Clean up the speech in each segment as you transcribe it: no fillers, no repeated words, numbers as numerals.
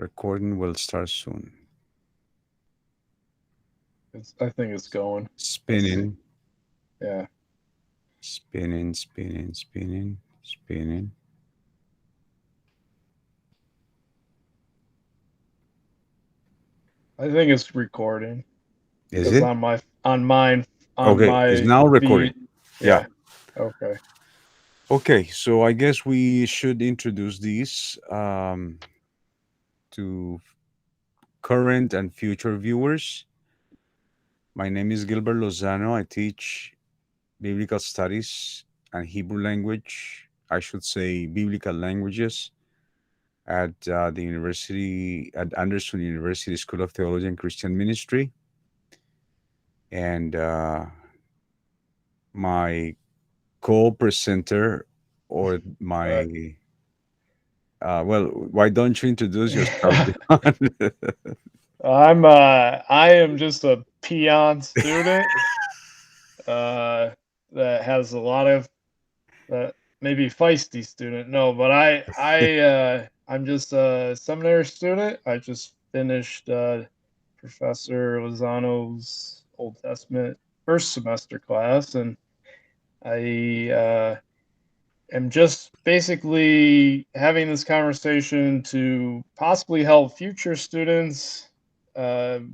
Recording will start soon. I think it's going. Let's see. Spinning, Yeah, spinning, spinning, spinning, spinning. I think it's recording Is because it? Okay, it's on my now recording. feed. Yeah. Yeah. Okay. Okay, so I guess we should introduce these to current and future viewers. My name is Gilbert Lozano. I teach biblical studies and Hebrew language, I should say biblical languages, at the university, at Anderson University School of Theology and Christian Ministry. And my co-presenter, or Uh, my well, why don't you introduce yourself, John? I am just a peon student that has a lot of maybe feisty student. No, but I'm just a seminary student. I just finished Professor Lozano's Old Testament first semester class, and I am just basically having this conversation to possibly help future students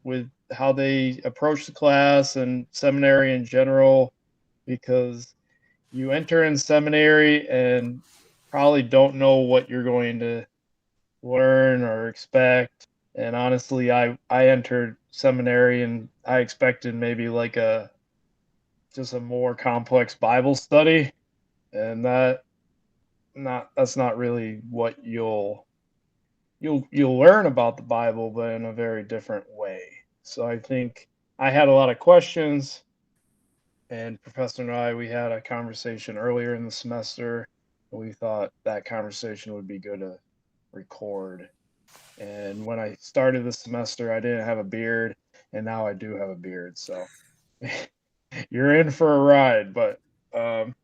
with how they approach the class and seminary in general, because you enter in seminary and probably don't know what you're going to learn or expect. And honestly, I entered seminary and I expected maybe like a just a more complex Bible study, and that's not really what you'll learn about the Bible, but in a very different way. So I think I had a lot of questions, and Professor and we had a conversation earlier in the semester. And we thought that conversation would be good to record. And when I started the semester, I didn't have a beard, and now I do have a beard. So you're in for a ride. But um,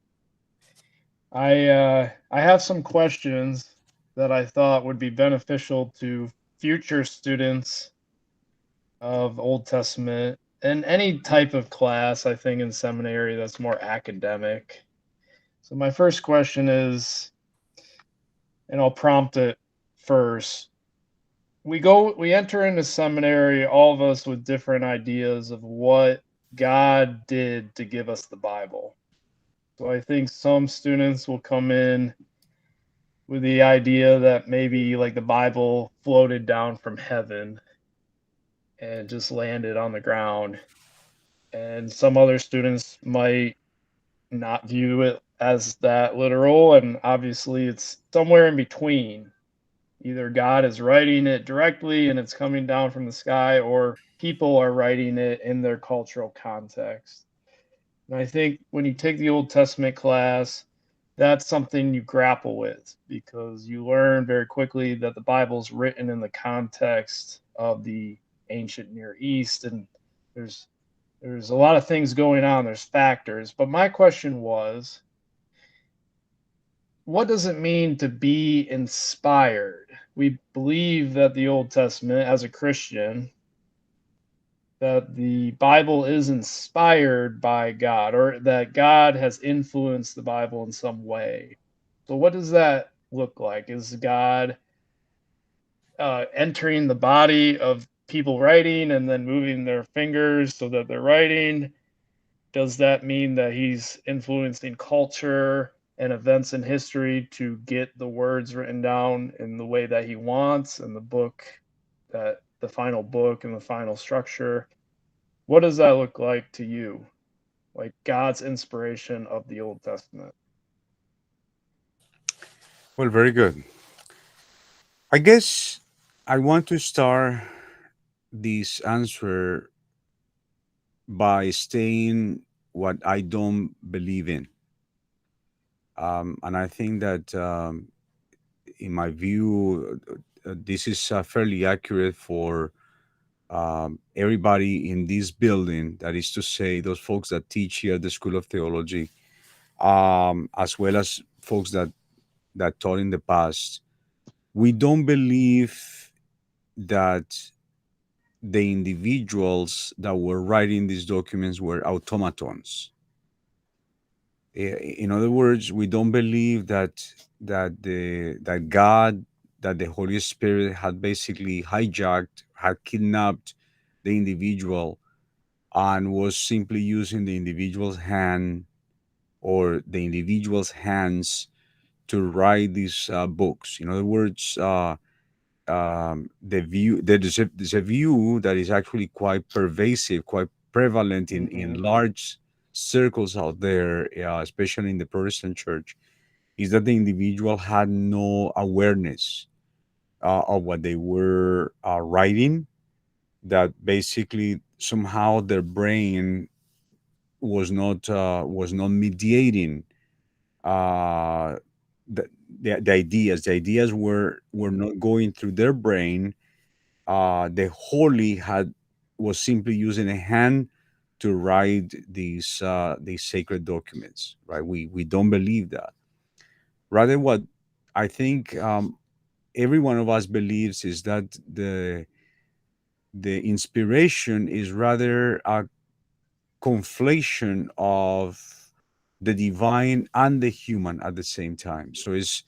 I have some questions that I thought would be beneficial to future students of Old Testament and any type of class, I think, in seminary that's more academic. So my first question is, and I'll prompt it first. We enter into seminary, all of us with different ideas of what God did to give us the Bible. So I think some students will come in with the idea that maybe like the Bible floated down from heaven and just landed on the ground. And some other students might not view it as that literal. And obviously, it's somewhere in between. Either God is writing it directly and it's coming down from the sky, or people are writing it in their cultural context. And I think when you take the Old Testament class, that's something you grapple with because you learn very quickly that the Bible is written in the context of the ancient Near East, and there's there's a lot of things going on. There's factors, but my question was, what does it mean to be inspired? We believe that the Old Testament, as a Christian, that the Bible is inspired by God or that God has influenced the Bible in some way. So, what does that look like? Is God entering the body of people writing and then moving their fingers so that they're writing? Does that mean that he's influencing culture and events in history to get the words written down in the way that he wants in the book, that the final book and the final structure? What does that look like to you? Like God's inspiration of the Old Testament? Well, very good. I guess I want to start this answer by saying what I don't believe in. And I think that, in my view, this is fairly accurate for everybody in this building. That is to say, those folks that teach here at the School of Theology, as well as folks that taught in the past. We don't believe that the individuals that were writing these documents were automatons. In other words, we don't believe that God, that the Holy Spirit had basically hijacked, had kidnapped the individual and was simply using the individual's hand or the individual's hands to write these books. In other words, the view there's a view that is actually quite pervasive, quite prevalent in Mm-hmm. large circles out there, especially in the Protestant church, is that the individual had no awareness of what they were writing. That basically somehow their brain was not mediating uh, the, the ideas. The ideas were not going through their brain. The holy had was simply using a hand to write these sacred documents. Right? We don't believe that. Rather, what I think every one of us believes is that the inspiration is rather a conflation of the divine and the human at the same time. So is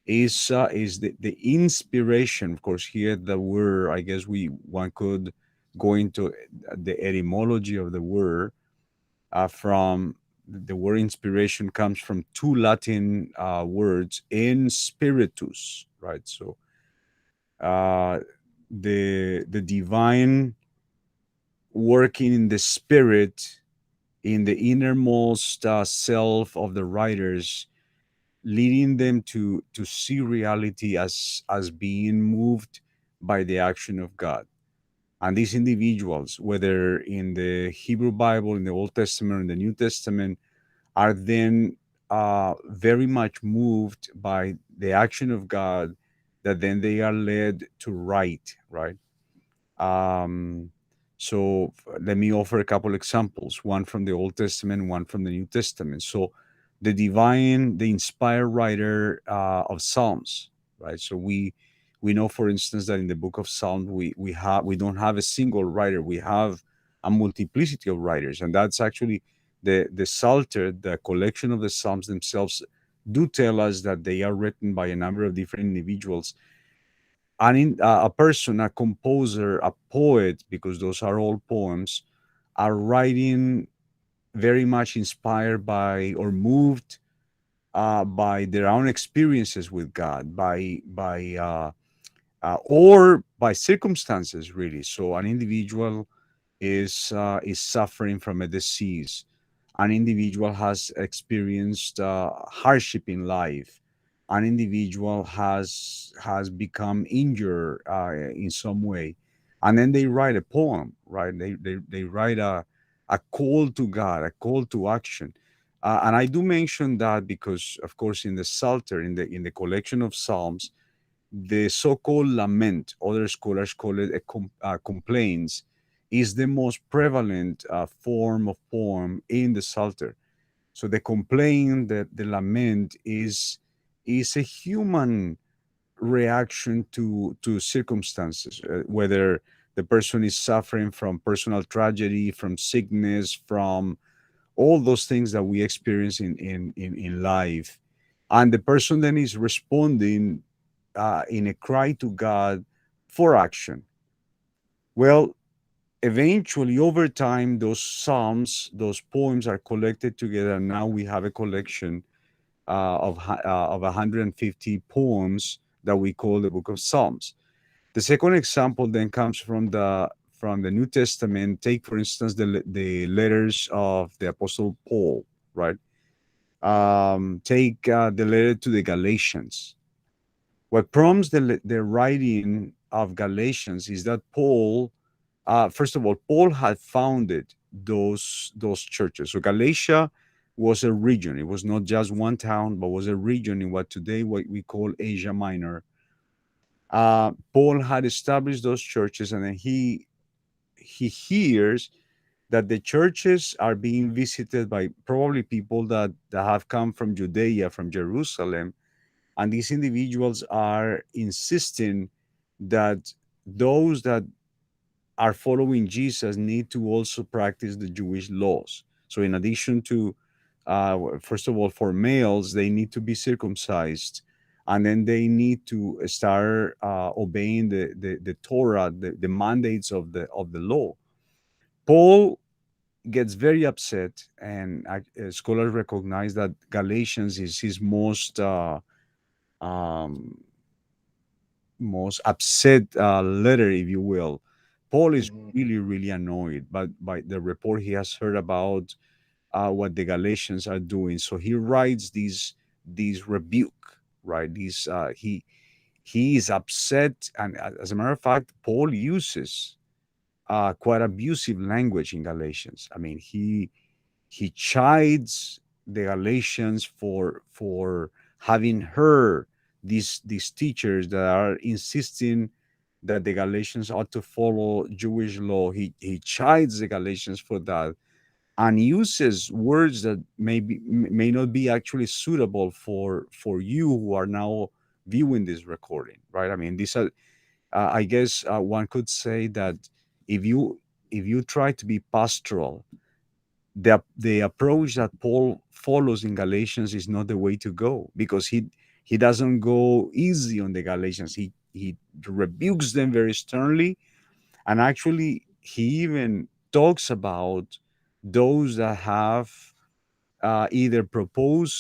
the inspiration, of course, here the word, I guess we one could go into the etymology of the word. From the word inspiration comes from two Latin words, in spiritus, right? So uh, the divine working in the spirit, in the innermost self of the writers, leading them to see reality as being moved by the action of God. And these individuals, whether in the Hebrew Bible, in the Old Testament, or in the New Testament, are then very much moved by the action of God, that then they are led to write, right? Um, so let me offer a couple examples, one from the Old Testament, one from the New Testament. So the inspired writer of Psalms, right? So we know, for instance, that in the book of Psalms we don't have a single writer, we have a multiplicity of writers, and that's actually the Psalter, the collection of the Psalms themselves, do tell us that they are written by a number of different individuals. A person, a composer, a poet, because those are all poems, are writing very much inspired by or moved by their own experiences with God, or by circumstances, really. So an individual is suffering from a disease. An individual has experienced hardship in life. An individual has become injured in some way, and then they write a poem. Right? They write a call to God, a call to action. And I do mention that because, of course, in the Psalter, in the collection of Psalms, the so-called lament, other scholars call it complaints, is the most prevalent form of poem in the Psalter. So the complaint, the lament, is a human reaction to circumstances, whether the person is suffering from personal tragedy, from sickness, from all those things that we experience in life, and the person then is responding in a cry to God for action. Well, eventually, over time, those psalms, those poems are collected together. And now we have a collection of 150 poems that we call the Book of Psalms. The second example then comes from the New Testament. Take, for instance, the letters of the Apostle Paul, right? Take the letter to the Galatians. What prompts the writing of Galatians is that Paul, first of all, Paul had founded those churches. So Galatia was a region. It was not just one town, but was a region in what we call Asia Minor. Paul had established those churches, and then he hears that the churches are being visited by probably people that have come from Judea, from Jerusalem, and these individuals are insisting that those that are following Jesus need to also practice the Jewish laws. So, in addition to, first of all, for males, they need to be circumcised, and then they need to start obeying the Torah, the mandates of the law. Paul gets very upset, and scholars recognize that Galatians is his um, most upset letter, if you will. Paul is Mhm. really, really annoyed by the report he has heard about what the Galatians are doing. So he writes these rebuke, right? These he is upset, and as a matter of fact, Paul uses quite abusive language in Galatians. I mean, he chides the Galatians for having heard these teachers that are insisting that the Galatians ought to follow Jewish law. He chides the Galatians for that and uses words that may not be actually suitable for you who are now viewing this recording, right? I mean, these are I guess one could say that if you try to be pastoral, the approach that Paul follows in Galatians is not the way to go, because he doesn't go easy on the Galatians. He rebukes them very sternly, and actually he even talks about those that have either proposed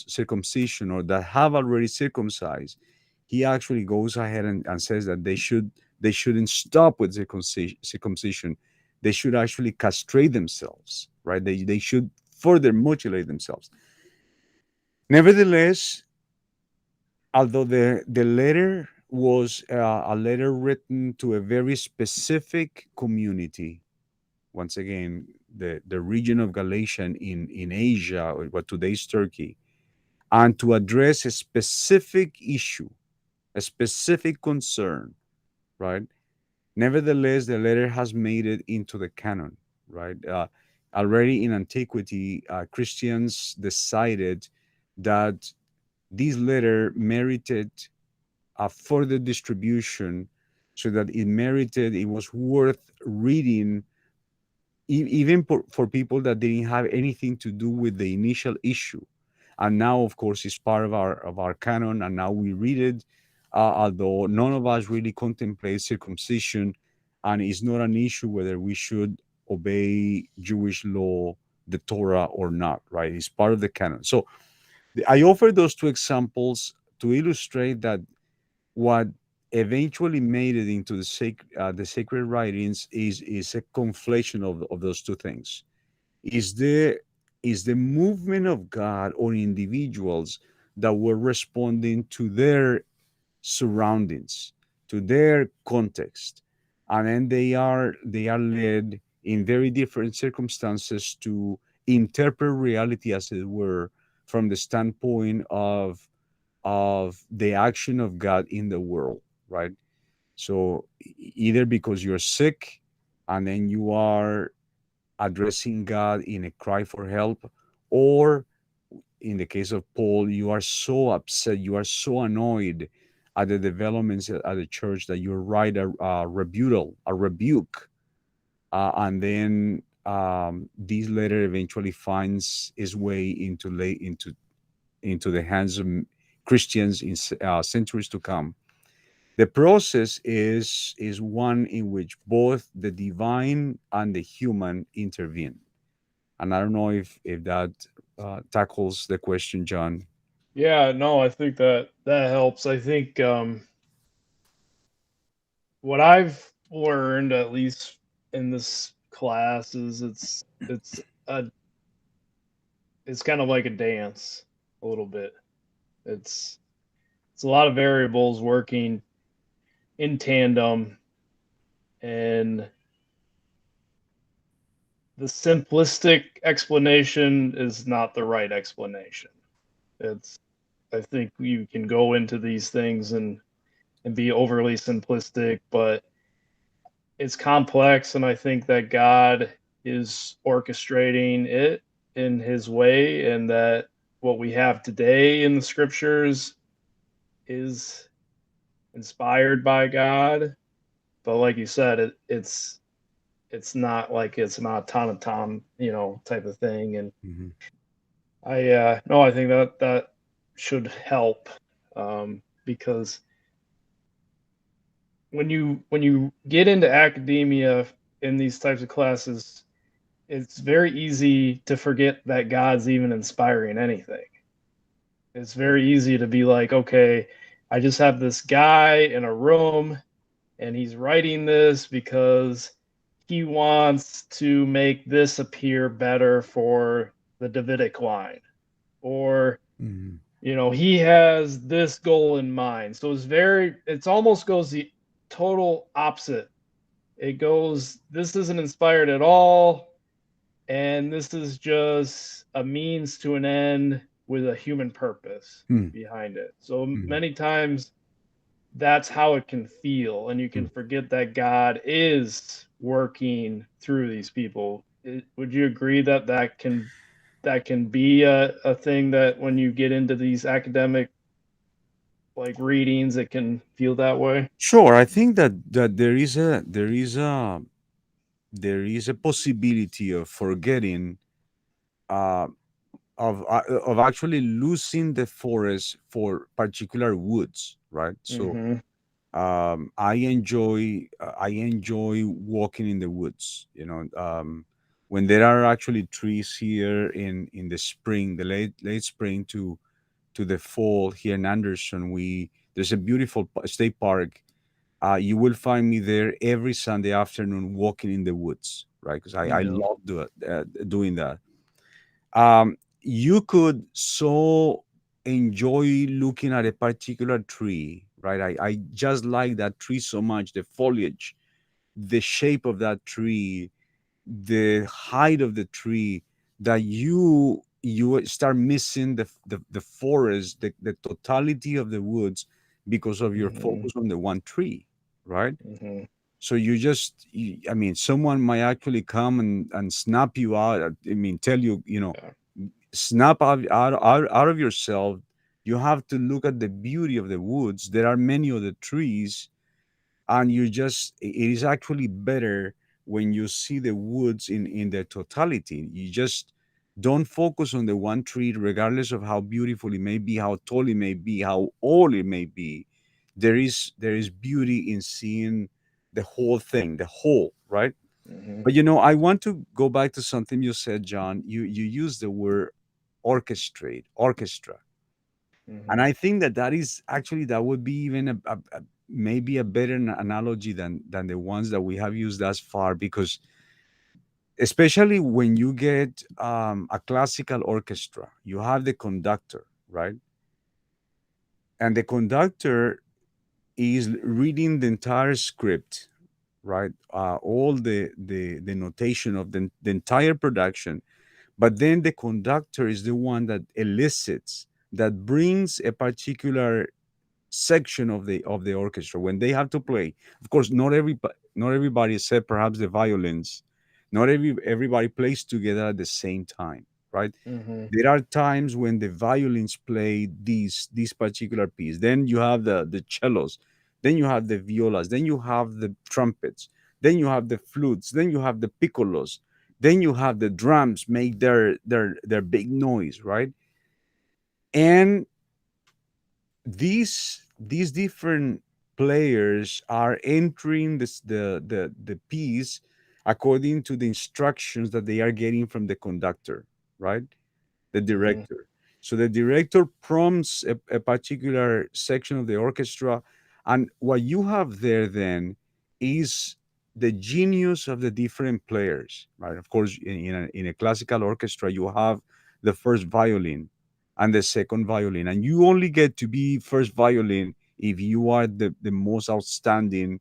circumcision or that have already circumcised. He actually goes ahead and says that they shouldn't stop with circumcision. They should actually castrate themselves, right? They should further mutilate themselves. Nevertheless, although the letter was a letter written to a very specific community, once again, the region of Galatia in Asia, or what today's Turkey, and to address a specific issue, a specific concern, right? Nevertheless, the letter has made it into the canon, right? Already in antiquity, Christians decided that this letter merited a further distribution, so that it was worth reading, even for people that didn't have anything to do with the initial issue. And now, of course, it's part of our canon, and now we read it, although none of us really contemplate circumcision, and it's not an issue whether we should obey Jewish law, the Torah, or not, right? It's part of the canon. So I offer those two examples to illustrate that what eventually made it into the sacred writings is a conflation of those two things. Is the movement of God on individuals that were responding to their surroundings, to their context, and then they are led in very different circumstances to interpret reality, as it were, from the standpoint of the action of God in the world, right? So either because you're sick and then you are addressing God in a cry for help, or in the case of Paul, you are so upset, you are so annoyed at the developments at the church that you write a rebuttal, a rebuke, and then this letter eventually finds its way into the hands of Christians in centuries to come. The process is one in which both the divine and the human intervene. And I don't know if that tackles the question, John. Yeah, no, I think that that helps. I think what I've learned, at least in this class, is a it's kind of like a dance a little bit. It's it's a lot of variables working in tandem, and the simplistic explanation is not the right explanation. It's I think you can go into these things and be overly simplistic, but it's complex, and I think that God is orchestrating it in his way, and that what we have today in the scriptures is inspired by God, but like you said, it's not like it's an automaton, type of thing. And Hmm. I no, I think that should help, because when you get into academia in these types of classes, it's very easy to forget that God's even inspiring anything. It's very easy to be like, okay, I just have this guy in a room and he's writing this because he wants to make this appear better for the Davidic line, or Hmm. he has this goal in mind. So it's almost goes the total opposite. It goes, this isn't inspired at all, and this is just a means to an end with a human purpose Hmm. behind it. So Hmm. many times that's how it can feel, and you can forget that God is working through these people. Would you agree that that can be a thing, that when you get into these academic like readings, it can feel that way? Sure, I think that there is a possibility of forgetting, uh, of actually losing the forest for particular woods, right? So Mm-hmm. I enjoy walking in the woods. When there are actually trees here in the spring, the late spring to the fall here in Anderson, we there's a beautiful state park. You will find me there every Sunday afternoon walking in the woods, right? Because I Yeah. love doing that. You could so enjoy looking at a particular tree, right? I just like that tree so much, the foliage, the shape of that tree, the height of the tree, that you start missing the forest, the totality of the woods, because of your Mm-hmm. focus on the one tree, right? Mm-hmm. So I mean, someone might actually come and snap you out. I mean, tell you, Yeah. snap out of yourself. You have to look at the beauty of the woods. There are many other trees, and it is actually better when you see the woods in their totality. You just don't focus on the one tree, regardless of how beautiful it may be, how tall it may be, how old it may be. There is beauty in seeing the whole thing, the whole, right? Mm-hmm. But I want to go back to something you said, John. You used the word orchestrate, orchestra, and Mm-hmm. I think that would be even maybe a better analogy than the ones that we have used thus far, because especially when you get a classical orchestra, you have the conductor, right? And the conductor is reading the entire script, right? All the notation of the entire production. But then the conductor is the one that elicits, that brings a particular section of the orchestra when they have to play. Of course, not everybody, except perhaps the violins, not everybody plays together at the same time, right? Mm-hmm. There are times when the violins play this particular piece. Then you have the cellos, then you have the violas, then you have the trumpets, then you have the flutes, then you have the piccolos, then you have the drums make their big noise, right? And these different players are entering the piece according to the instructions that they are getting from the conductor, right? The Mm-hmm. director. So the director prompts a particular section of the orchestra, and what you have there then is the genius of the different players, right? Of course, in a classical orchestra, you have the first violin and the second violin, and you only get to be first violin if you are the most outstanding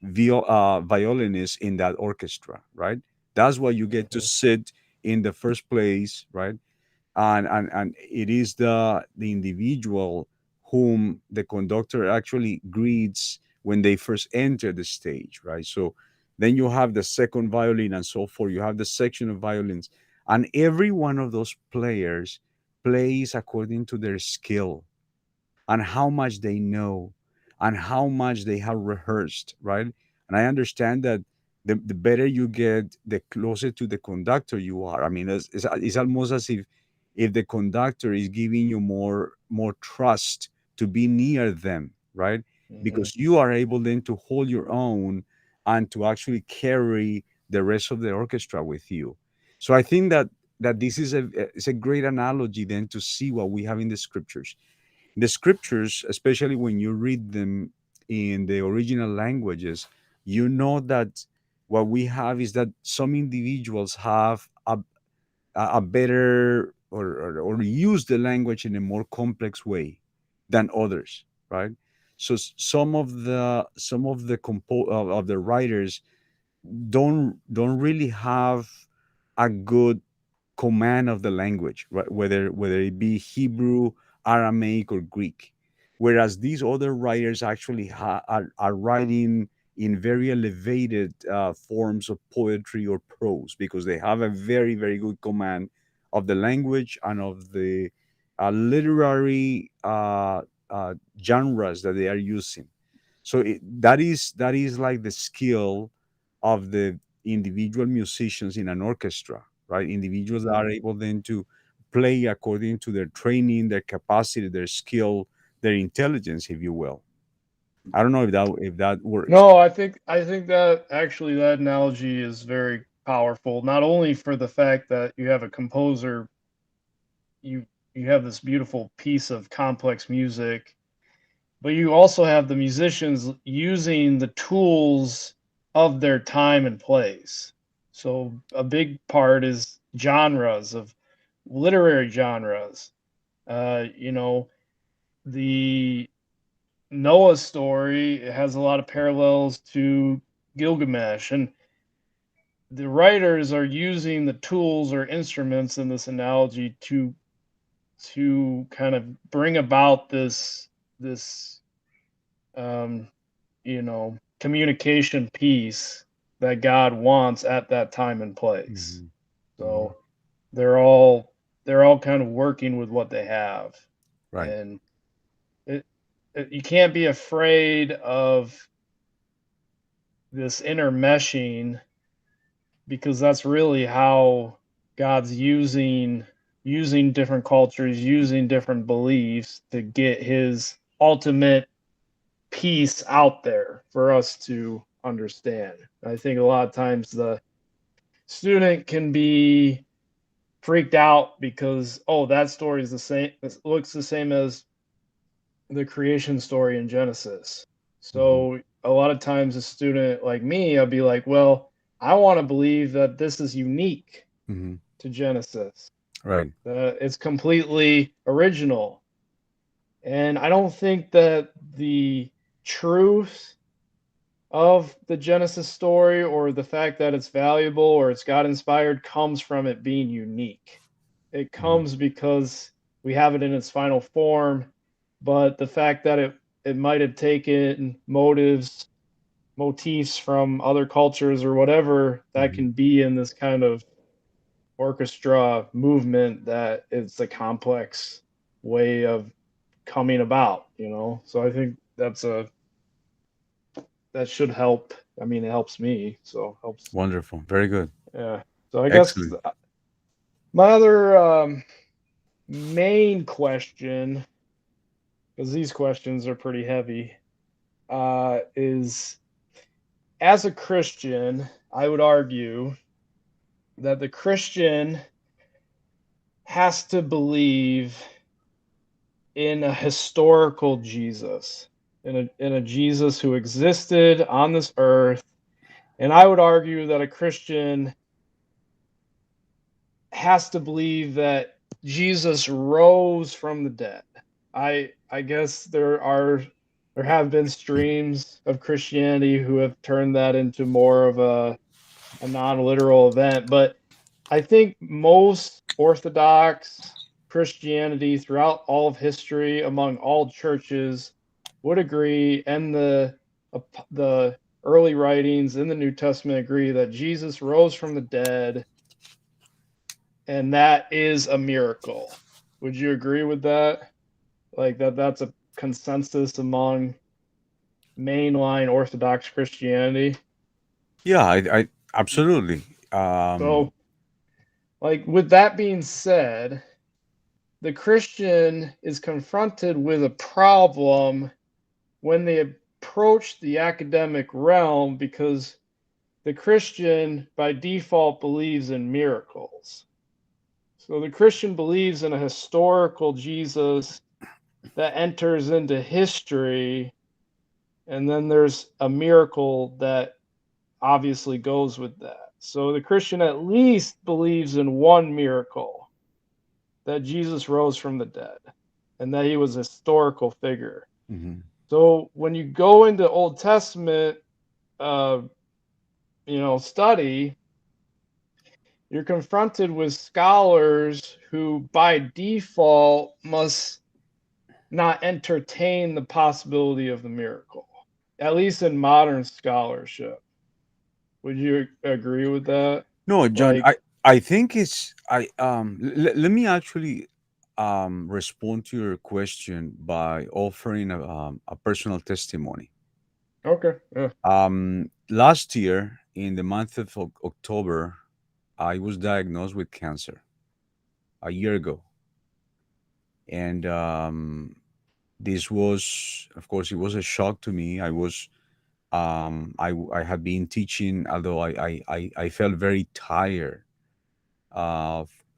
violinist in that orchestra, right? That's why you get to Mm-hmm. sit in the first place, right? And it is the individual whom the conductor actually greets when they first enter the stage, right? So then you have the second violin and so forth. You have the section of violins, and every one of those players plays according to their skill and how much they know and how much they have rehearsed, right? And I understand that the better you get, the closer to the conductor you are. I mean, it's almost as if the conductor is giving you more trust to be near them, right? Hmm. Because you are able then to hold your own and to actually carry the rest of the orchestra with you. So I think that this is a great analogy then to see what we have in the scriptures. The scriptures, especially when you read them in the original languages, you know that what we have is that some individuals have a better or use the language in a more complex way than others, right? So some of the of the writers don't really have a good command of the language, right? Whether it be Hebrew, Aramaic, or Greek. Whereas these other writers actually are writing in very elevated forms of poetry or prose because they have a very, very good command of the language and of the literary genres that they are using. So that is like the skill of the individual musicians in an orchestra, right? Individuals that Hmm. are able then to play according to their training, their capacity, their skill, their intelligence, if you will. I don't know if that works. No, I think that actually that analogy is very powerful. Not only for the fact that you have a composer, you you have this beautiful piece of complex music, but you also have the musicians using the tools of their time and place. So a big part is genres of literary genres. You know, the Noah story has a lot of parallels to Gilgamesh, and the writers are using the tools or instruments in this analogy to kind of bring about this um, communication piece that God wants at that time and place. Hmm. Hmm. So they're all they're all kind of working with what they have, Right. and it, you can't be afraid of this intermeshing because that's really how God's using different cultures, using different beliefs to get his ultimate piece out there for us to understand. I think a lot of times the student can be freaked out because that story is the same, it looks the same as the creation story in Genesis. Hmm. So a lot of times a student like me, I'll be like, well, I want to believe that this is unique Hmm. to Genesis. Right. It's completely original. And I don't think that the truth of the Genesis story or the fact that it's valuable or it's God inspired comes from it being unique. It Hmm. comes because we have it in its final form, but the fact that it might have taken motifs from other cultures or whatever that Hmm. can be in this kind of orchestra movement that it's a complex way of coming about. So I think that should help. I mean, it helps me, so helps. Wonderful. Very good. Yeah. So I guess Excellent. my other main question, because these questions are pretty heavy, is as a Christian, I would argue that the Christian has to believe in a historical Jesus, in a Jesus who existed on this earth. And I would argue that a Christian has to believe that Jesus rose from the dead. I guess there have been streams of Christianity who have turned that into more of a non-literal event, but I think most Orthodox Christianity throughout all of history among all churches would agree, and the early writings in the New Testament agree that Jesus rose from the dead, and that is a miracle. Would you agree with that? Like that's a consensus among mainline Orthodox Christianity. Yeah, I absolutely. So, like, with that being said, the Christian is confronted with a problem when they approach the academic realm because the Christian, by default, believes in miracles. So the Christian believes in a historical Jesus that enters into history, and then there's a miracle that obviously goes with that. So the Christian at least believes in one miracle, that Jesus rose from the dead and that he was a historical figure. mhm. So when you go into Old Testament, uh, study, you're confronted with scholars who, by default, must not entertain the possibility of the miracle, at least in modern scholarship. Would you agree with that? No, John, Like, I think it's let me actually respond to your question by offering a personal testimony. okay, yeah. Last year, in the month of October, I was diagnosed with cancer a year ago, and this was, of course, it was a shock to me. I had been teaching, although I felt very tired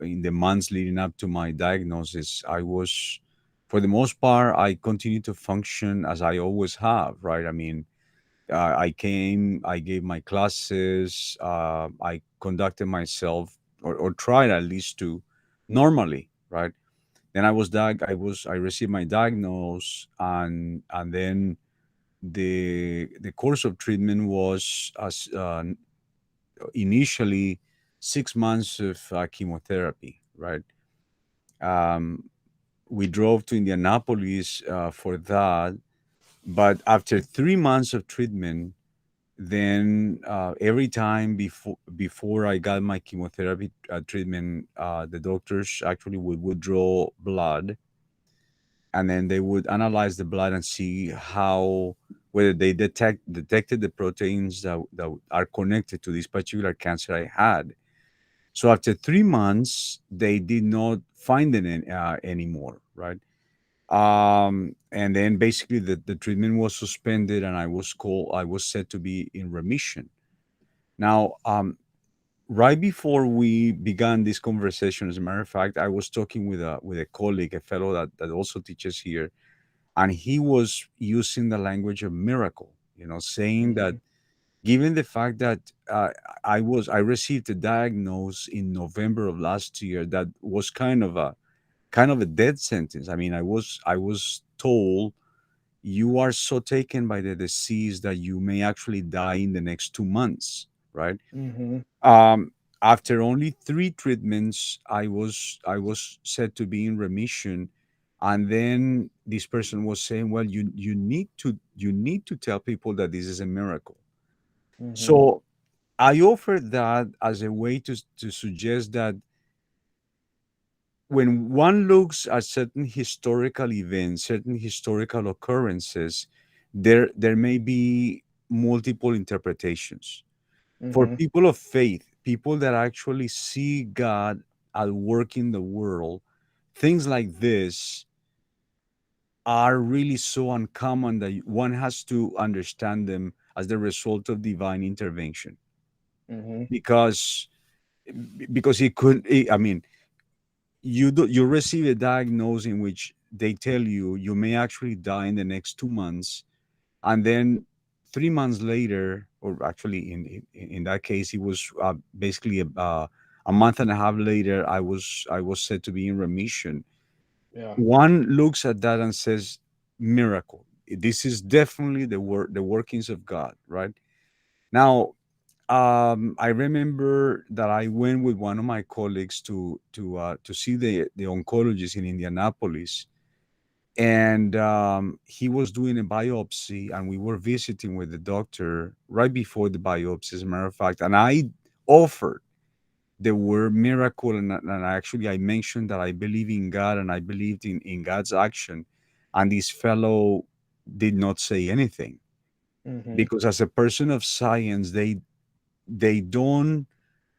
in the months leading up to my diagnosis. I was, for the most part, I continued to function as I always have, right? I mean, I gave my classes, I conducted myself, or tried at least to normally, right? Then I received my diagnosis, and then the course of treatment was as initially 6 months of chemotherapy, right? Um, we drove to Indianapolis for that, but after 3 months of treatment, then every time before I got my chemotherapy treatment, the doctors actually would withdraw blood, and then they would analyze the blood and see how whether they detected the proteins that are connected to this particular cancer I had. So after 3 months, they did not find it anymore, right? And then basically the treatment was suspended, and I was said to be in remission. Now, right before we began this conversation, as a matter of fact, I was talking with a colleague, a fellow that also teaches here, and he was using the language of miracle, saying that Hmm. given the fact that I received a diagnosis in November of last year that was kind of a dead sentence. I mean, I was told you are so taken by the disease that you may actually die in the next 2 months, right? Hmm. Um, After only three treatments, I was said to be in remission, and then this person was saying, "Well, you need to tell people that this is a miracle." Hmm. So I offered that as a way to suggest that when one looks at certain historical events, certain historical occurrences, there may be multiple interpretations. For Hmm. people of faith, people that actually see God at work in the world, things like this are really so uncommon that one has to understand them as the result of divine intervention. Hmm. Because I mean, you receive a diagnosis in which they tell you may actually die in the next 2 months, and then 3 months later, or actually in that case, it was basically a month and a half later, I was said to be in remission. Yeah. One looks at that and says, miracle. This is definitely the workings of God, right? Now, I remember that I went with one of my colleagues to see the oncologist in Indianapolis, and he was doing a biopsy, and we were visiting with the doctor right before the biopsy, as a matter of fact. And I offered the word miracle, and actually I mentioned that I believe in God and I believed in God's action, and this fellow did not say anything. Mm-hmm. because as a person of science, they don't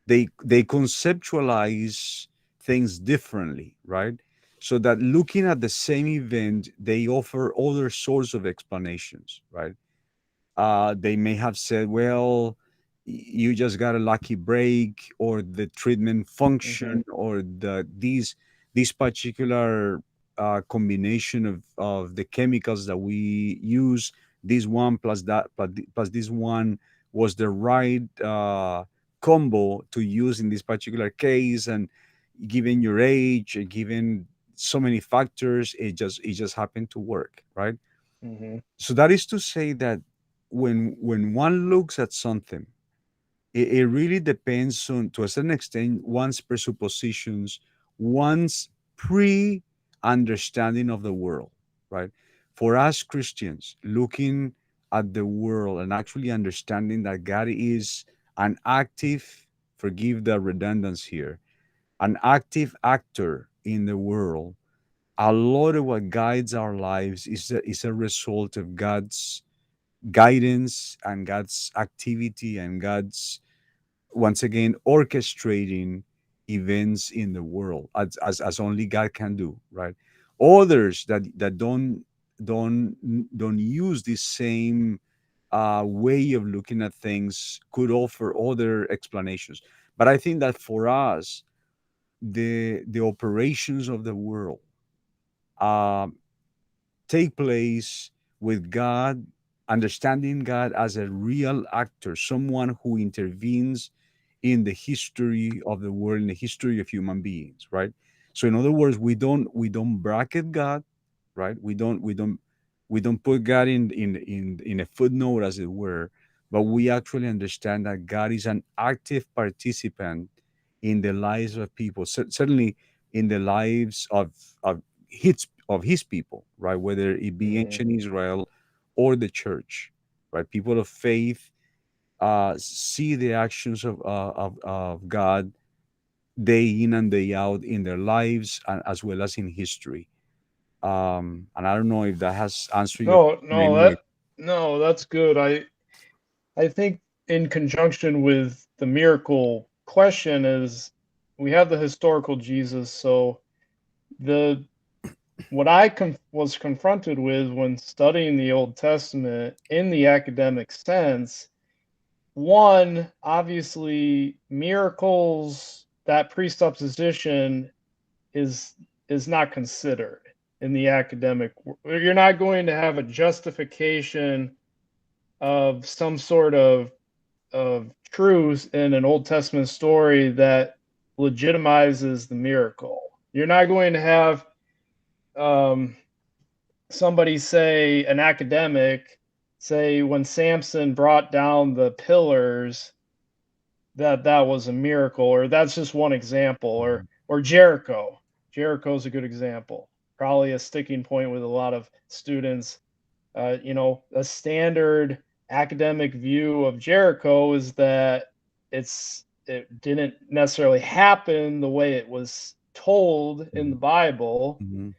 they conceptualize things differently, right? So that looking at the same event, they offer other sorts of explanations, right? They may have said, well, you just got a lucky break, or the treatment Mm-hmm. function, or this particular combination of the chemicals that we use, this one plus that plus this one was the right combo to use in this particular case, and given your age, given so many factors, it just happened to work, right? Mm-hmm. So that is to say that when one looks at something, it really depends on, to a certain extent, one's presuppositions, one's pre understanding of the world, right? For us Christians, looking at the world and actually understanding that God is an active, forgive the redundancy here, an active actor in the world, a lot of what guides our lives is a result of God's guidance and God's activity and God's, once again, orchestrating events in the world as only God can do, right? Others that don't don't use this same way of looking at things could offer other explanations. But I think that for us, the operations of the world uh, take place with God, understanding God as a real actor, someone who intervenes in the history of the world, in the history of human beings, right? So in other words, we don't bracket God, right? We don't put God in a footnote, as it were, but we actually understand that God is an active participant in the lives of people, certainly in the lives of his people, right? Whether it be Mm-hmm. ancient Israel or the church, right? People of faith see the actions of God day in and day out in their lives, and as well as in history. And I don't know if that has answered your No, question in no, any way. that no, that's good. I think in conjunction with the miracle question is we have the historical Jesus. So the what was confronted with when studying the Old Testament in the academic sense, one, obviously miracles, that presupposition is is not considered in the academic. You're not going to have a justification of some sort of truth in an Old Testament story that legitimizes the miracle. You're not going to have um, somebody say, an academic say, when Samson brought down the pillars, that was a miracle, or that's just one example, Mhm. or Jericho. Jericho's a good example. Probably a sticking point with a lot of students. A standard academic view of Jericho is that it didn't necessarily happen the way it was told in the Mhm. Bible. Mhm.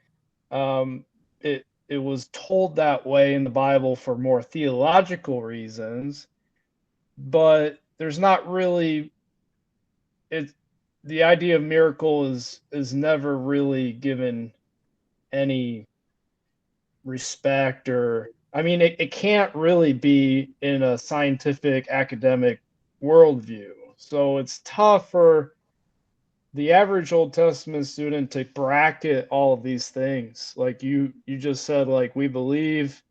It was told that way in the Bible for more theological reasons, but there's not really it. The idea of miracle is never really given any respect, or I mean it can't really be in a scientific academic worldview. So it's tough for the average Old Testament student to bracket all of these things. Like you just said, like we believe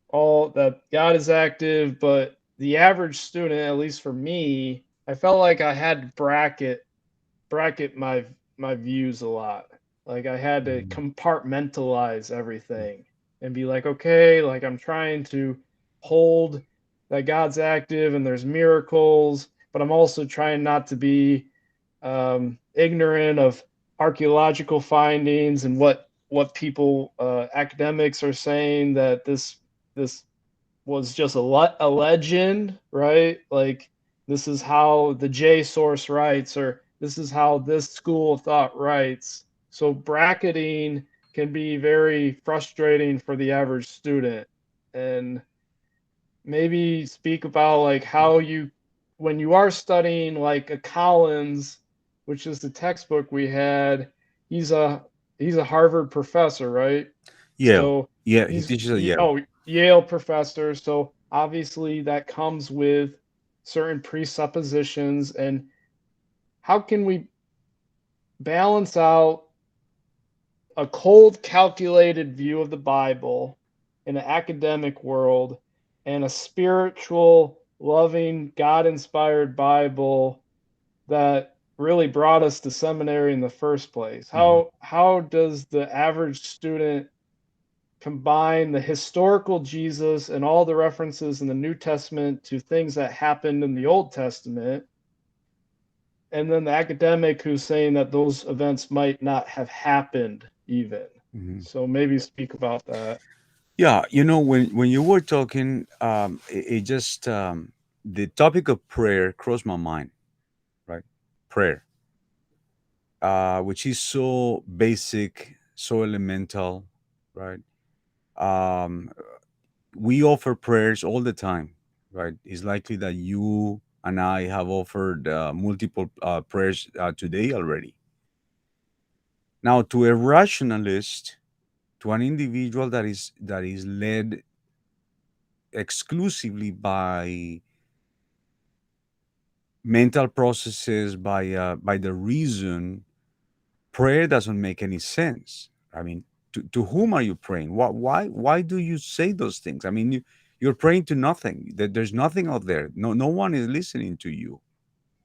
all that God is active, but the average student, at least for me, I felt like I had to bracket my views a lot. Like I had to Mhm. compartmentalize everything and be like, okay, like I'm trying to hold that God's active and there's miracles, but I'm also trying not to be ignorant of archaeological findings and what people academics are saying, that this was just a legend, right? Like this is how the J source writes, or this is how this school of thought writes. So bracketing can be very frustrating for the average student. And maybe speak about like how you, when you are studying like a Collins, which is the textbook we had, he's a he's a Harvard professor, right? Yale. So Yeah, he he's teaches at Yale. Yale professor. So obviously that comes with certain presuppositions. And how can we balance out a cold, calculated view of the Bible in an academic world and a spiritual, loving, God inspired Bible that really brought us to seminary in the first place? Mhm. How does the average student combine the historical Jesus and all the references in the New Testament to things that happened in the Old Testament, and then the academic who's saying that those events might not have happened even? Mhm. So maybe speak about that. Yeah, when you were talking, it just the topic of prayer crossed my mind, right? Prayer, which is so basic, so elemental, right? Um, we offer prayers all the time, right? It's likely that you and I have offered multiple prayers today already. Now, to a rationalist, to an individual that is led exclusively by mental processes, by the reason, prayer doesn't make any sense. I mean, to whom are you praying? Why do you say those things? I mean, you're praying to nothing. There's nothing out there. No one is listening to you,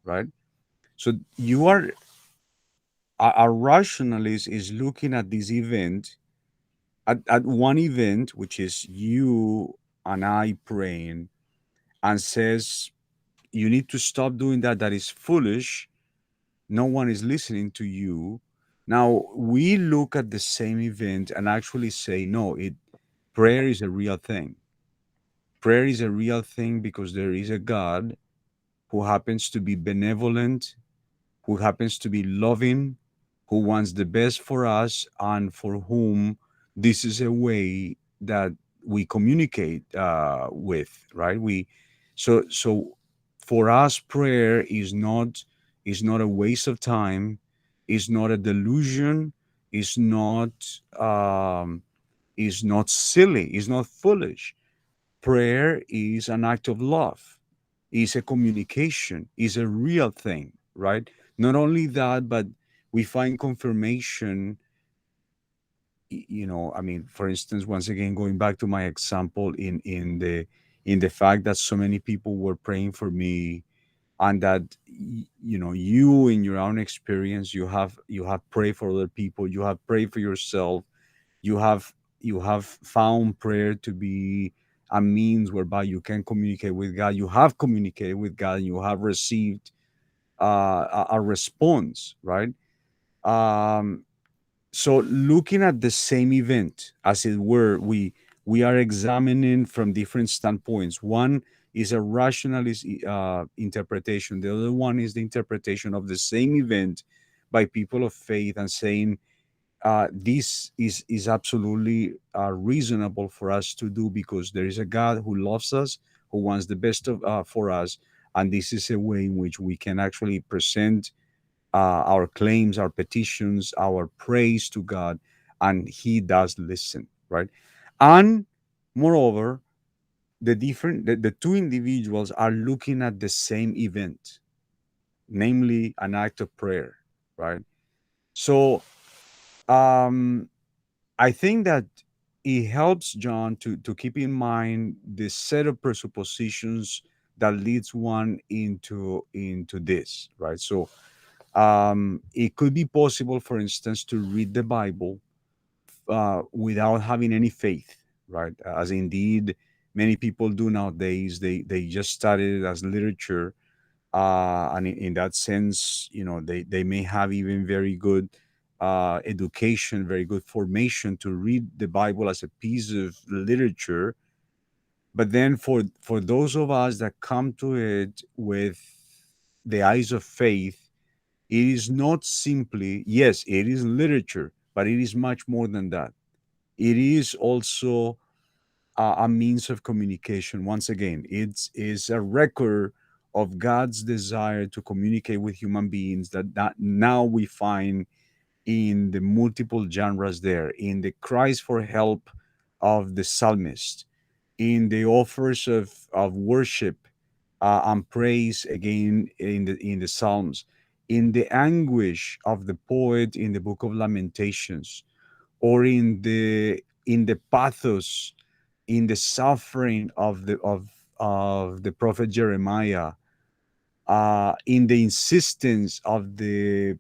right? So you are a rationalist is looking at this event, at one event, which is you and I praying, and says you need to stop doing that. That is foolish. No one is listening to you. Now we look at the same event and actually say, no, it prayer is a real thing. Prayer is a real thing because there is a God who happens to be benevolent, who happens to be loving, who wants the best for us, and for whom this is a way that we communicate with, right? So for us, prayer is not a waste of time, is not a delusion, is not um, is not silly, is not foolish. Prayer is an act of love, is a communication, is a real thing, right? Not only that, but we find confirmation. I mean, for instance, once again, going back to my example in the fact that so many people were praying for me, and that you in your own experience, you have prayed for other people, you have prayed for yourself, you have found prayer to be a means whereby you can communicate with God. You have communicated with God, and you have received a response, right? um so looking at the same event, as it were, we are examining from different standpoints. One is a rationalist interpretation. The other one is the interpretation of the same event by people of faith, and saying this is absolutely reasonable for us to do because there is a God who loves us, who wants the best for us, and this is a way in which we can actually present our claims, our petitions, our praise to God, and He does listen, right? And moreover, the two individuals are looking at the same event, namely an act of prayer, right? So um, I think that it helps John to keep in mind the set of presuppositions that leads one into this, right? So it could be possible, for instance, to read the Bible without having any faith, right? As indeed many people do nowadays. They just study it as literature, and in that sense, they may have even very good education, very good formation to read the Bible as a piece of literature. But then for those of us that come to it with the eyes of faith, it is not simply, yes, it is literature, but it is much more than that. It is also a means of communication. Once again, it's is a record of God's desire to communicate with human beings that now we find in the multiple genres there, in the cries for help of the psalmist, in the offers of worship and praise again in the Psalms, in the anguish of the poet in the Book of Lamentations, or in the pathos, in the suffering of the prophet Jeremiah, in the insistence of the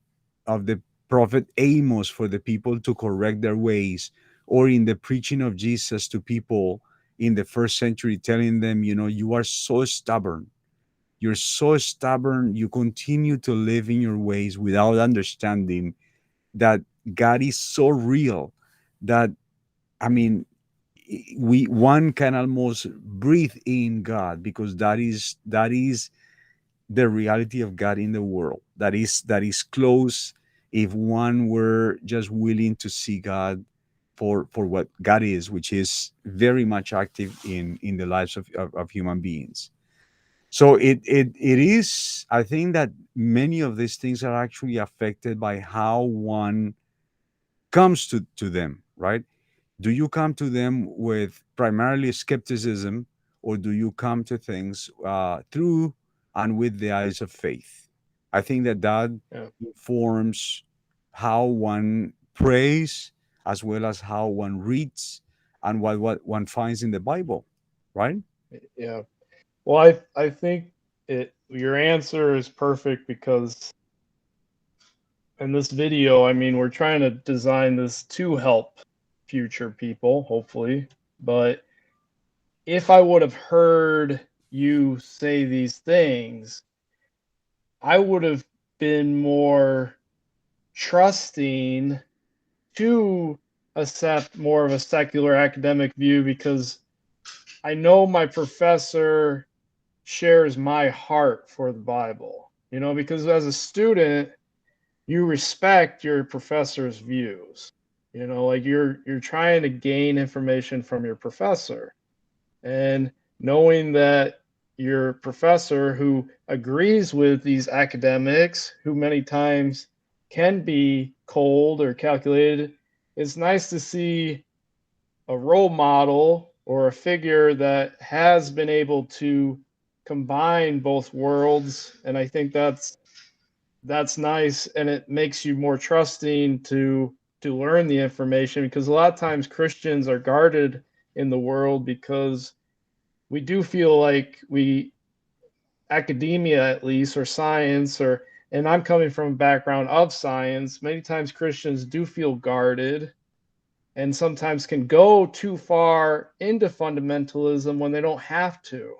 prophet Amos for the people to correct their ways, or in the preaching of Jesus to people in the first century, telling them, you know, you are so stubborn. You're so stubborn. You continue to live in your ways without understanding that God is so real that, I mean, we one can almost breathe in God, because that is the reality of God in the world. That is close if one were just willing to see God for what God is, which is very much active in the lives of human beings. So it is, I think that many of these things are actually affected by how one comes to them, right? Do you come to them with primarily skepticism, or do you come to things through and with the eyes of faith? I think that that Yeah. informs how one prays, as well as how one reads and what one finds in the Bible, right? Yeah. Well, I think your answer is perfect because in this video, I mean, we're trying to design this to help future people, hopefully. But if I would have heard you say these things, I would have been more trusting to accept more of a secular academic view because I know my professor shares my heart for the Bible. You know, because as a student, you respect your professor's views. You know, like you're trying to gain information from your professor. And knowing that your professor who agrees with these academics, who many times can be cold or calculated, it's nice to see a role model or a figure that has been able to combine both worlds. And I think that's nice, and it makes you more trusting to learn the information, because a lot of times Christians are guarded in the world because we do feel like we, academia at least, or science, or, and I'm coming from a background of science, many times Christians do feel guarded and sometimes can go too far into fundamentalism when they don't have to.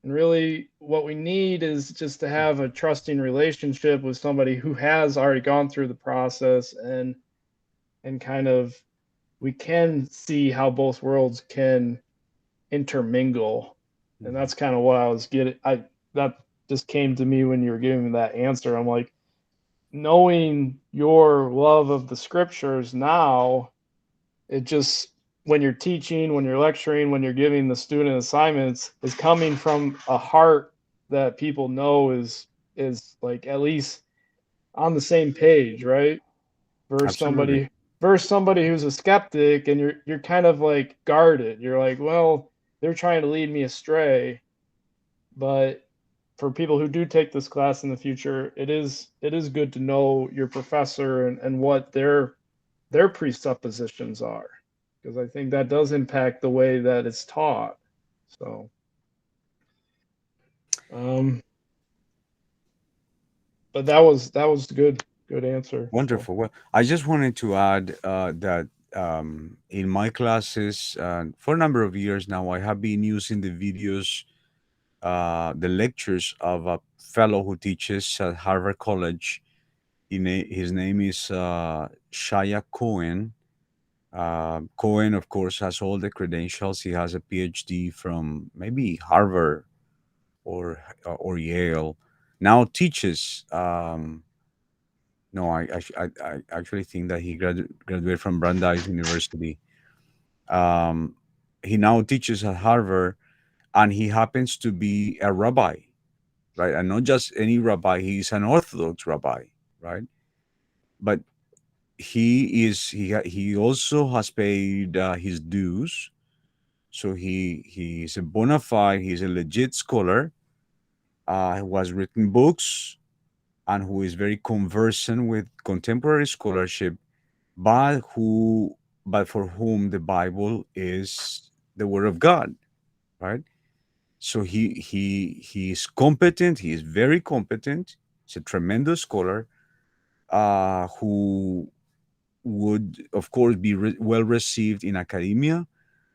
And really, what we need is just to have a trusting relationship with somebody who has already gone through the process, and kind of we can see how both worlds can intermingle. And that's kind of what I was getting. I that just came to me when you were giving me that answer. I'm like, knowing your love of the scriptures now, it just, when you're teaching, when you're lecturing, when you're giving the student assignments, is coming from a heart that people know is like at least on the same page, right? Versus Absolutely. somebody who's a skeptic, and you're kind of like guarded. You're like, well, they're trying to lead me astray. But for people who do take this class in the future, it is good to know your professor, and what their presuppositions are, because I think that does impact the way that it's taught. So, um, but that was good answer. So Wonderful. Well, I just wanted to add that in my classes, for a number of years now, I have been using the videos, the lectures of a fellow who teaches at Harvard College. His name is Shaya Cohen. Cohen, of course, has all the credentials. He has a PhD from maybe Harvard or Yale. Now teaches. No, I actually think that he graduated from Brandeis University. Um, He now teaches at Harvard, and he happens to be a rabbi, right? And not just any rabbi; he's an Orthodox rabbi, right? But he also has paid his dues, so he's a bona fide, he's a legit scholar, who has written books and who is very conversant with contemporary scholarship, but who but for whom the Bible is the word of God, right? So he's competent. He is very competent. He's a tremendous scholar, who would, of course, be well received in academia,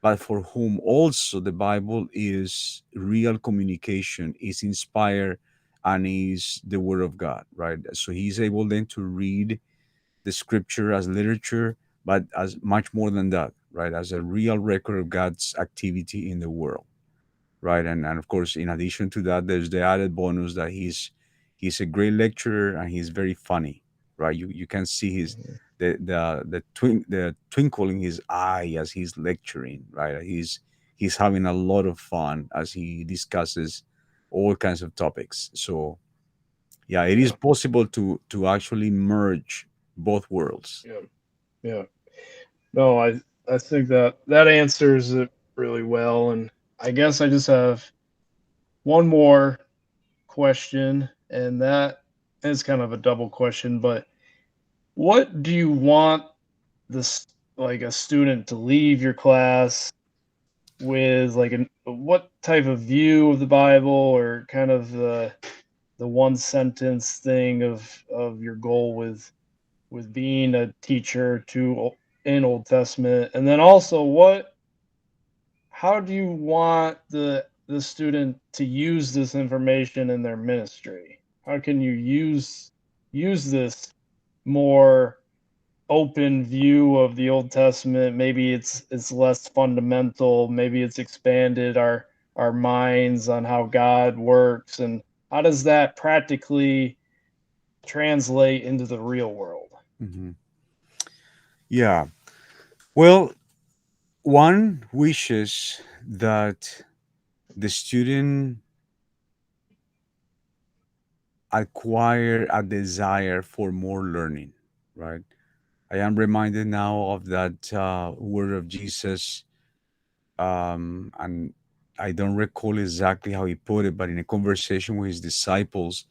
but for whom also the Bible is real communication, is inspired, and is the Word of God, right? So he's able then to read the Scripture as literature, but as much more than that, right? As a real record of God's activity in the world, right? And of course, in addition to that, there's the added bonus that he's a great lecturer and he's very funny, right? You can see his Mhm. the twinkle in his eye as he's lecturing, right? He's having a lot of fun as he discusses all kinds of topics. So yeah, it is Yeah, possible to actually merge both worlds. yeah, yeah. No, I think that that answers it really well, and I guess I just have one more question, and that is kind of a double question, but what do you want this like a student to leave your class with like what type of view of the Bible or kind of the one sentence thing of your goal with being a teacher in Old Testament, and then also what how do you want the student to use this information in their ministry? How can you use this more open view of the Old Testament? Maybe it's less fundamental, maybe it's expanded our minds on how God works, and how does that practically translate into the real world? Hmm. Yeah. Well, one wishes that the student acquire a desire for more learning, right? I am reminded now of that word of Jesus, and I don't recall exactly how he put it, but in a conversation with his disciples,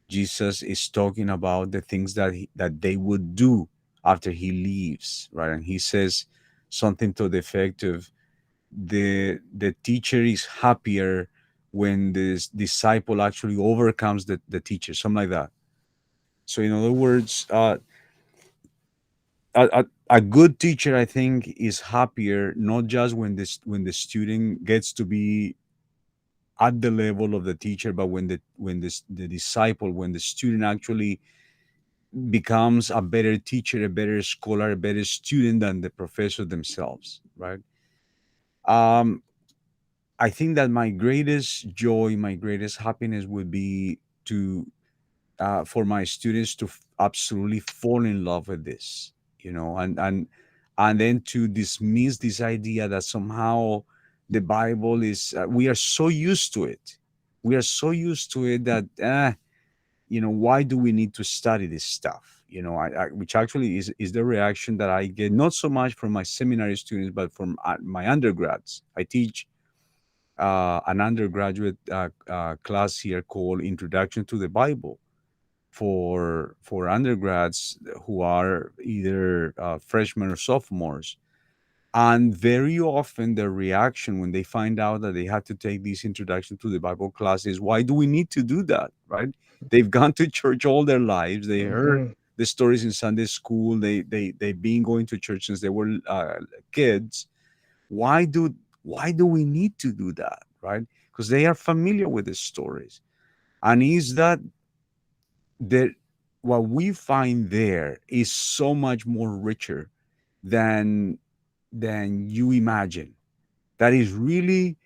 Jesus is talking about the things that they would do after he leaves, right? And he says something to the effect of the teacher is happier when this disciple actually overcomes the teacher, something like that. So in other words, a good teacher, I think, is happier not just when the student gets to be at the level of the teacher, but when the disciple, when the student actually becomes a better teacher, a better scholar, a better student than the professor themselves, right? um I think that my greatest joy, my greatest happiness would be to for my students to absolutely fall in love with this, and then to dismiss this idea that somehow the Bible is. We are so used to it. We are so used to it that why do we need to study this stuff? Which actually is the reaction that I get, not so much from my seminary students, but from my undergrads. I teach an undergraduate class here called Introduction to the Bible for undergrads who are either freshmen or sophomores. And very often their reaction when they find out that they have to take this Introduction to the Bible class is, why do we need to do that? Right? They've gone to church all their lives. They heard Mhm. the stories in Sunday school. They've been going to church since they were kids. Why do we need to do that? Right? Because they are familiar with the stories. And is that what we find there is so much more richer than you imagine. That is really,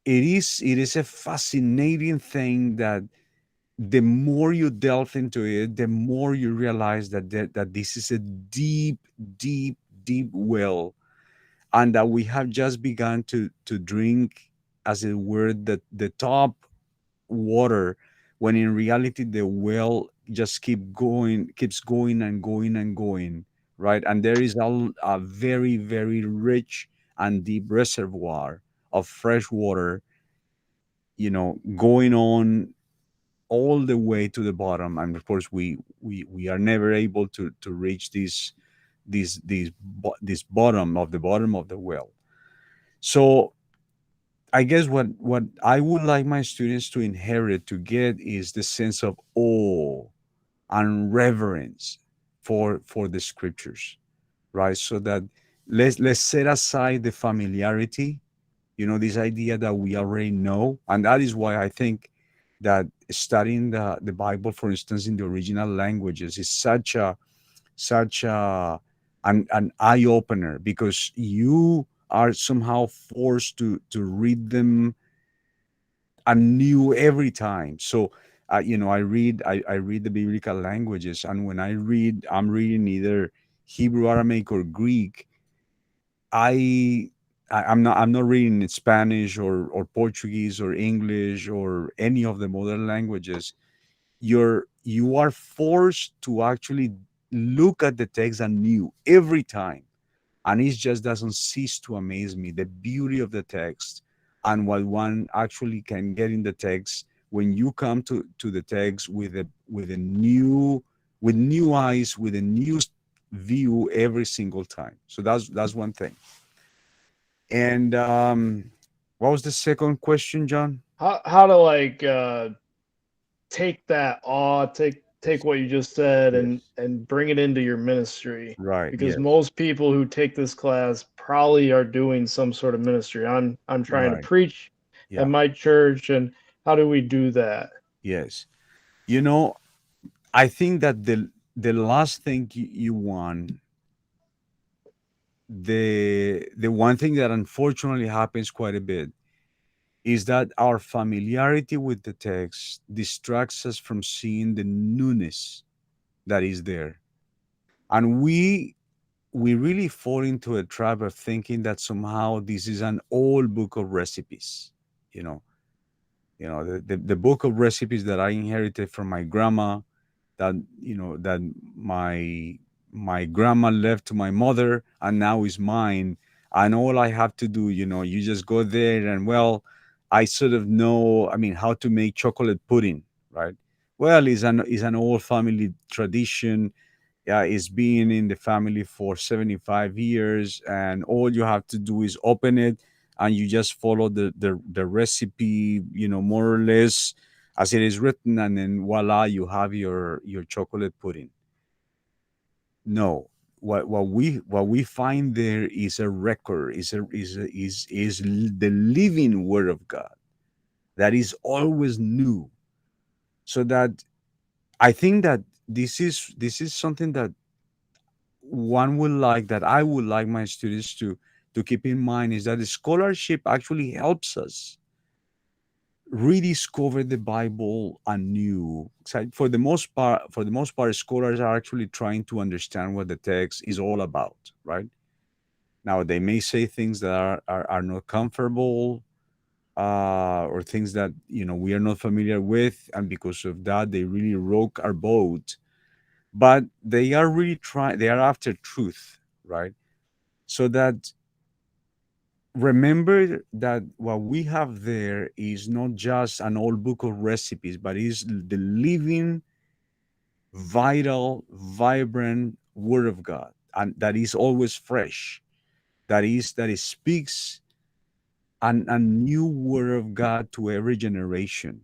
it is a fascinating thing that the more you delve into it, the more you realize that this is a deep, deep, deep well, and that we have just begun to drink, as it were, the top water, when in reality the well just keeps going and going and going, right? And there is a very, very rich and deep reservoir of fresh water, going on all the way to the bottom. And of course, we are never able to reach this bottom of the well. So I guess what I would like my students to inherit, to get, is the sense of awe and reverence for the scriptures, right? So that let's set aside the familiarity, this idea that we already know. And that is why I think that studying the Bible, for instance, in the original languages, is such an eye opener, because you are somehow forced to read them anew every time. So I read the biblical languages, and when I'm reading either Hebrew, Aramaic, or Greek. I I'm not reading in Spanish or Portuguese or English or any of the modern languages. You are forced to actually look at the text anew every time, and it just doesn't cease to amaze me, the beauty of the text and what one actually can get in the text when you come to the text with new eyes, with a new view every single time. So that's one thing. And what was the second question, John? How to like take that awe, take what you just said Yes. and bring it into your ministry, Right. because Yes. most people who take this class probably are doing some sort of ministry. I'm trying to Right. preach at Yeah. my church, and how do we do that? Yes. You know, I think that the last thing you want, the one thing that unfortunately happens quite a bit, is that our familiarity with the text distracts us from seeing the newness that is there. And we really fall into a trap of thinking that somehow this is an old book of recipes. You know, the book of recipes that I inherited from my grandma, that that my grandma left to my mother, and now is mine. And all I have to do, you just go there, and well, I sort of know, I mean, how to make chocolate pudding, right? Well, it's an old family tradition. Yeah, it's been in the family for 75 years, and all you have to do is open it, and you just follow the recipe, more or less as it is written, and then voila, you have your chocolate pudding. No, what we find there is a record, is the living word of God that is always new. So that I think that this is something that one would like that I would like my students to keep in mind, is that the scholarship actually helps us rediscover the Bible anew. So for the most part, scholars are actually trying to understand what the text is all about, right? Now they may say things that are not comfortable, or things that we are not familiar with, and because of that they really rock our boat. But they are really trying. They are after truth, right? So that, remember that what we have there is not just an old book of recipes, but is the living, vital, vibrant word of God, and that is always fresh. That it speaks a new word of God to every generation.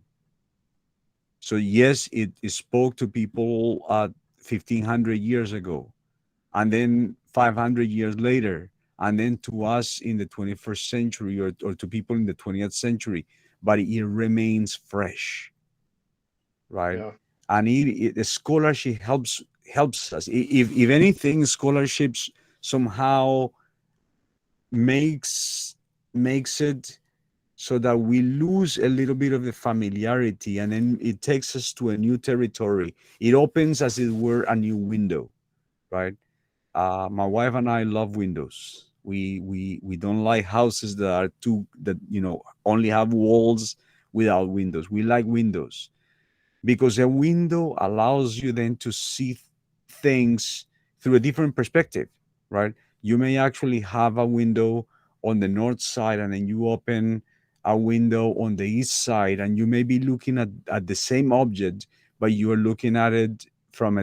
So yes, it spoke to people 1500 years ago, and then 500 years later, and then to us in the 21st century, or to people in the 20th century, but it remains fresh, right? Yeah. And the scholarship helps us. If anything, scholarships somehow makes makes it so that we lose a little bit of the familiarity, and then it takes us to a new territory. It opens, as it were, a new window, right? My wife and I love windows. We don't like houses that are too that only have walls without windows. We like windows because a window allows you then to see things through a different perspective, right? You may actually have a window on the north side and then you open a window on the east side and you may be looking at the same object, but you are looking at it from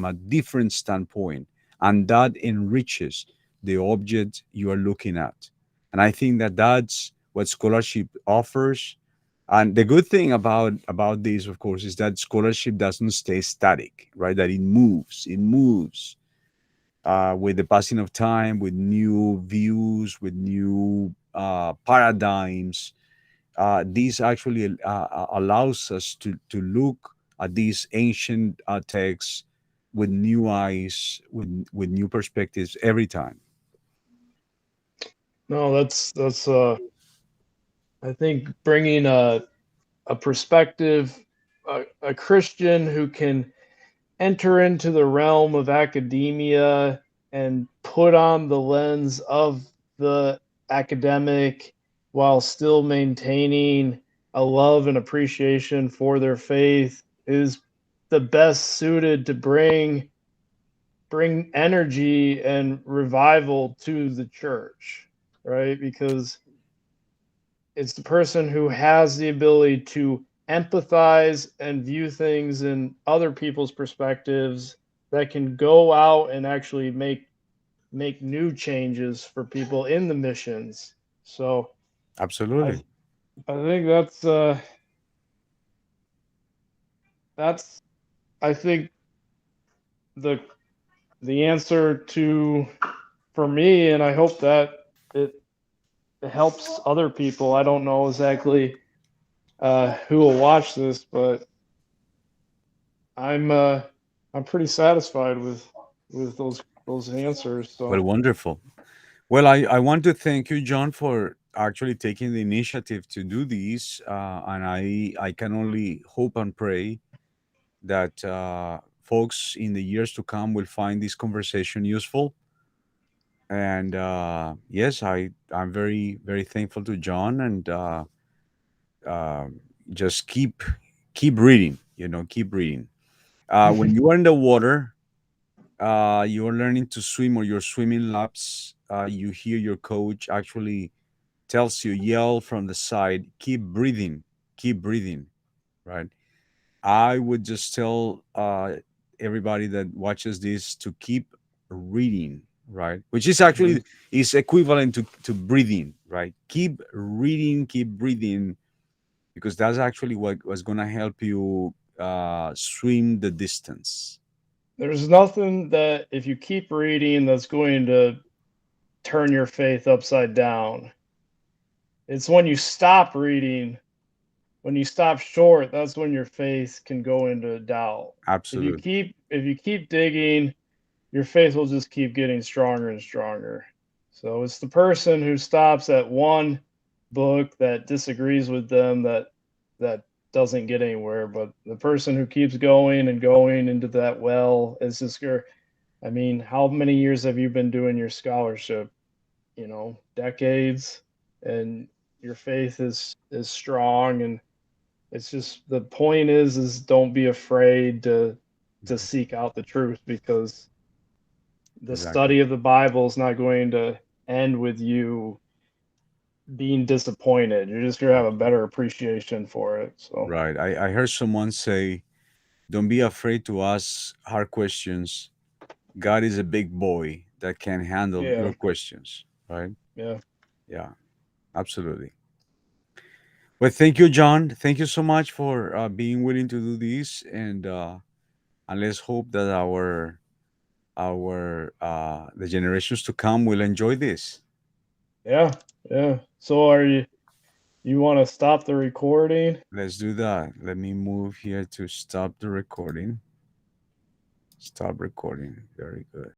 a different standpoint, and that enriches the object you are looking at. And I think that that's what scholarship offers. And the good thing about this, of course, is that scholarship doesn't stay static, right? That it moves with the passing of time, with new views, with new paradigms. This actually allows us to look at these ancient texts with new eyes, with new perspectives every time. No, that's I think bringing a perspective, a Christian who can enter into the realm of academia and put on the lens of the academic while still maintaining a love and appreciation for their faith is the best suited to bring energy and revival to the church, right? Because it's the person who has the ability to empathize and view things in other people's perspectives that can go out and actually make new changes for people in the missions. So I Absolutely. I think that's I think the the answer to for me, and I hope that it, it helps other people. I don't know exactly who will watch this, but I'm uh, I'm pretty satisfied with those answers. Well, So wonderful. Well, I want to thank you, John, for actually taking the initiative to do this. And I can only hope and pray that folks in the years to come will find this conversation useful. And yes, I'm very, very thankful to John, and uh, just keep reading, keep reading. When you are in the water, you're learning to swim or you're swimming laps, you hear your coach actually tells you, yell from the side, keep breathing, right? I would just tell everybody that watches this to keep reading, right? Which is actually is equivalent to breathing, right? Keep reading, keep breathing, because that's actually what was going to help you swim the distance. there's nothing that if you keep reading that's going to turn your faith upside down. It's when you stop reading, when you stop short, that's when your faith can go into doubt. Absolutely. If you keep digging, your faith will just keep getting stronger and stronger. So it's the person who stops at one book that disagrees with them that doesn't get anywhere. But the person who keeps going and going into that well is just I mean, how many years have you been doing your scholarship? You know, decades, and your faith is strong, and it's just the point is don't be afraid to seek out the truth, because the Exactly. study of the Bible is not going to end with you being disappointed. You're just going to have a better appreciation for it. So, Right. I heard someone say, don't be afraid to ask hard questions. God is a big boy that can handle yeah, your questions, right? yeah, Yeah, absolutely. Well, thank you, John. Thank you so much for being willing to do this, and let's hope that our the generations to come will enjoy this. yeah, yeah. So, you want to stop the recording? Let's do that. Let me move here to stop the recording. Stop recording. Very good.